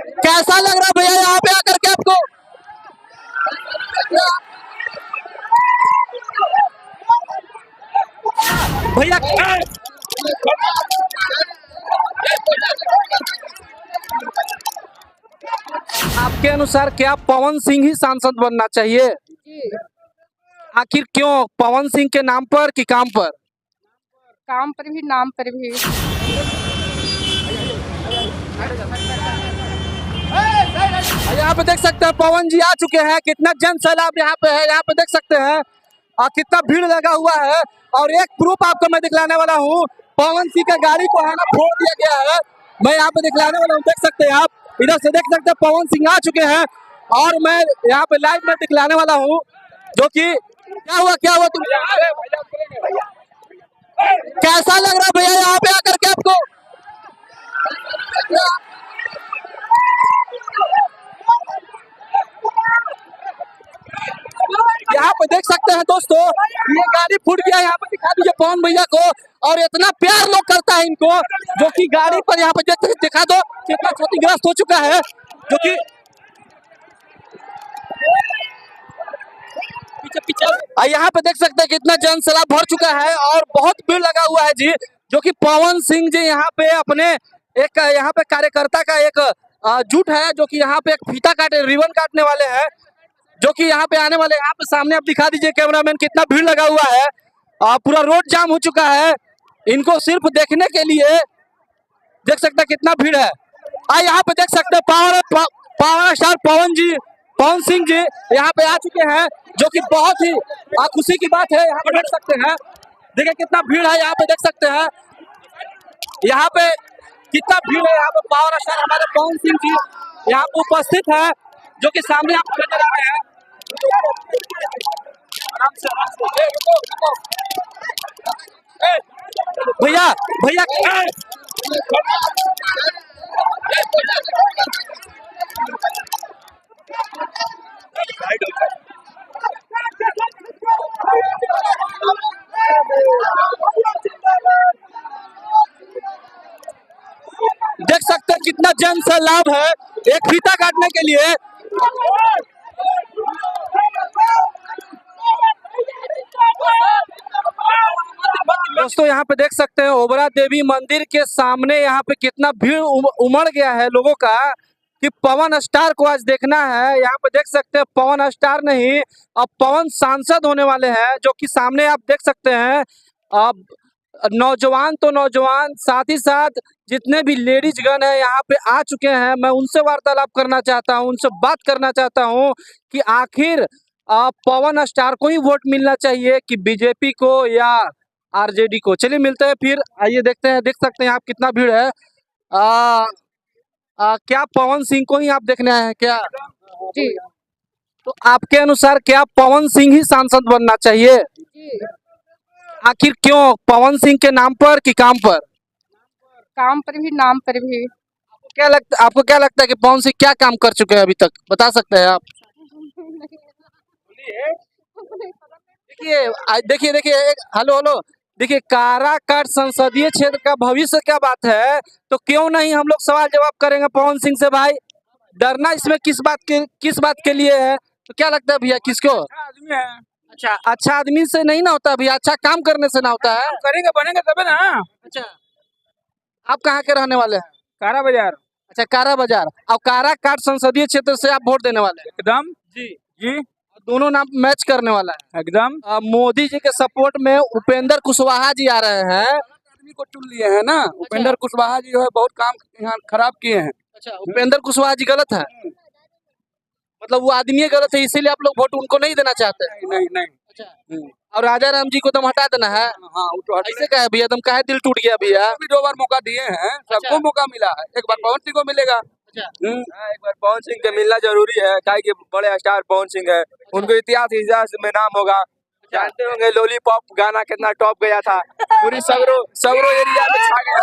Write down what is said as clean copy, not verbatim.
कैसा लग रहा है भैया यहाँ पे आकर के आपको? भैया आपके अनुसार क्या पवन सिंह ही सांसद बनना चाहिए? आखिर क्यों? पवन सिंह के नाम पर कि काम पर? काम पर भी नाम पर भी। यहाँ पे देख सकते हैं पवन जी आ चुके हैं। कितना जन सैलाब यहाँ पे है, यहाँ पे देख सकते हैं और कितना भीड़ लगा हुआ है। और एक प्रूफ आपको मैं दिखलाने वाला हूँ, पवन सिंह का गाड़ी को है ना फोड़ दिया गया है। मैं यहाँ पे दिखलाने वाला हूँ, देख सकते हैं आप, इधर से देख सकते हैं पवन सिंह आ चुके हैं और मैं यहाँ पे लाइव में दिखलाने वाला हूँ जो कि क्या हुआ तुम कैसा लग रहा है भैया यहाँ पे आकर के आपको? यहाँ पे देख सकते हैं दोस्तों, ये गाड़ी फूट गया। यहाँ पे दिखा दीजिए पवन भैया को, और इतना प्यार लोग करता है इनको, जो कि गाड़ी पर यहाँ पे दिखा दो कितना क्षतिग्रस्त हो चुका है, जो कि यहाँ पे देख सकते हैं कितना जन सैलाब भर चुका है और बहुत भीड़ लगा हुआ है जी, जो कि पवन सिंह जी यहाँ पे अपने एक यहाँ पे कार्यकर्ता का एक जुट है, जो कि यहाँ पे एक फीता काटे रिबन काटने वाले हैं, जो कि यहाँ पे आने वाले। यहाँ पे सामने आप दिखा दीजिए कैमरामैन, कितना भीड़ लगा हुआ है, पूरा रोड जाम हो चुका है इनको सिर्फ देखने के लिए। देख सकते हैं कितना भीड़ है। यहाँ पे देख सकते हैं पावर स्टार पवन सिंह जी यहाँ पे आ चुके हैं, जो कि बहुत ही खुशी की बात है। यहाँ पे देख सकते हैं, देखिए कितना भीड़ है। यहाँ पे देख सकते हैं यहाँ पे कितना भीड़ है। यहाँ पे पावर स्टार हमारे पवन सिंह जी यहाँ पे उपस्थित है, जो कि सामने आपको नजर आ रहे हैं। भैया देख सकते हैं कितना जन सैलाब है एक फीता काटने के लिए। दोस्तों यहाँ पे देख सकते हैं ओबरा देवी मंदिर के सामने यहाँ पे कितना भीड़ उमड़ गया है लोगों का कि पवन स्टार को आज देखना है। यहाँ पे देख सकते हैं पवन स्टार नहीं, अब पवन सांसद होने वाले हैं, जो कि सामने आप देख सकते हैं। अब नौजवान तो नौजवान, साथ ही साथ जितने भी लेडीज गण है यहाँ पे आ चुके हैं। मैं उनसे वार्तालाप करना चाहता हूँ, उनसे बात करना चाहता हूँ कि आखिर पवन स्टार को ही वोट मिलना चाहिए कि बीजेपी को या आरजेडी को। चलिए मिलते हैं फिर, आइए देखते हैं। देख सकते हैं आप कितना भीड़ है। क्या पवन सिंह को ही आप देखने आए हैं क्या? जी। तो आपके अनुसार क्या पवन सिंह ही सांसद बनना चाहिए? जी। आखिर क्यों? पवन सिंह के नाम पर कि काम पर? काम पर भी नाम पर भी। आपको क्या लगता है कि पवन सिंह क्या काम कर चुके हैं अभी तक, बता सकते हैं आप? देखिए हेलो देखिए, काराकाट संसदीय क्षेत्र का भविष्य क्या बात है, तो क्यों नहीं हम लोग सवाल जवाब करेंगे पवन सिंह से। भाई डरना इसमें किस बात के लिए है? तो क्या लगता है भैया किसको? आदमी है। अच्छा आदमी से नहीं ना होता भैया, अच्छा काम करने से ना होता है। करेंगे बनेंगे तबे ना। अच्छा, आप कहाँ के रहने वाले हैं? कारा बाजार। अच्छा, कारा बाजार। और काराकाट संसदीय क्षेत्र से आप वोट देने वाले हैं? एकदम जी जी, दोनों नाम मैच करने वाला है एकदम। मोदी जी के सपोर्ट में उपेंद्र कुशवाहा जी आ रहे हैं। आदमी को चुन लिए है ना। उपेंद्र कुशवाहा जी जो है बहुत काम यहाँ खराब किए हैं। अच्छा, उपेंद्र कुशवाहा जी गलत है, मतलब वो आदमी गलत है, इसीलिए आप लोग वोट उनको नहीं देना चाहते? नहीं। अच्छा, और राजा राम जी को दम हटा देना है? हाँ, वो तो ऐसे कहे भैया, दम काहे दिल टूट गया भैया? भी 2 बार मौका दिए हैं, सबको मौका मिला है, एक बार पवन सिंह को मिलेगा। एक बार पवन सिंह के मिलना जरूरी है, क्या कि बड़े स्टार पवन सिंह है, उनको इतिहास में नाम होगा। जानते होंगे लॉलीपॉप गाना कितना टॉप गया था, पूरी सगरो एरिया में छा गया।